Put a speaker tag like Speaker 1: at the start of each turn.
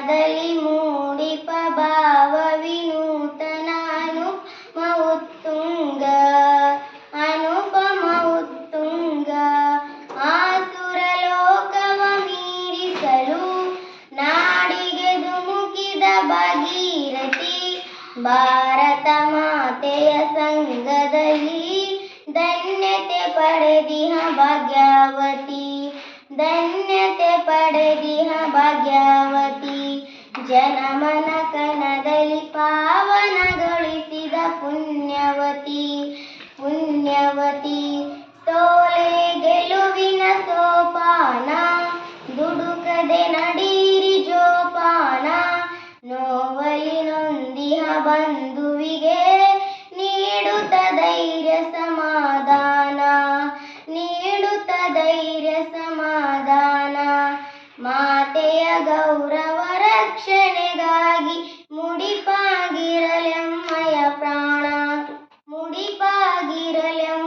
Speaker 1: ಪ್ರಾಣದಲ್ಲಿ ಮೂಡಿಪ ಭಾವ ವಿನೂತನ ಅನುಪಮ ಉತ್ತುಂಗ ಆಸುರ ಲೋಕವ ಮೀರಿಸಲು ನಾಡಿಗೆ ಧುಮುಕಿದ ಭಾಗೀರಥಿ ಭಾರತ ಮಾತೆಯ ಸಂಗದಲ್ಲಿ ಧನ್ಯತೆ ಪಡೆದಿಹ ಭಾಗ್ಯವತಿ ಧನ್ಯತೆ ಪಡೆದಿಹ ಭಾಗ್ಯವತಿ ಜನಮನ ಕನದಲ್ಲಿ ಪಾವನಗೊಳಿಸಿದ ಪುಣ್ಯವತಿ ಪುಣ್ಯವತಿ ಸೋಲೆ ಗೆಲುವಿನ ಸೋಪಾನ ದುಡುಕದೆ ನಡೀರಿ ಜೋಪಾನ ನೋವಲಿ ನೊಂದಿಹ ಬಂಧುವಿಗೆ ನೀಡುತ್ತ ಧೈರ್ಯ ಸಮಾಧಾನ ನೀಡುತ್ತ ಧೈರ್ಯ ಸಮಾಧಾನ ಮಾತೆಯ ಗೌರವ ರಕ್ಷಣೆಗಾಗಿ ಮುಡಿಪಾಗಿರಲೆಮ್ಮಯ ಪ್ರಾಣ ಮುಡಿಪಾಗಿರಲೆಮ್ಮ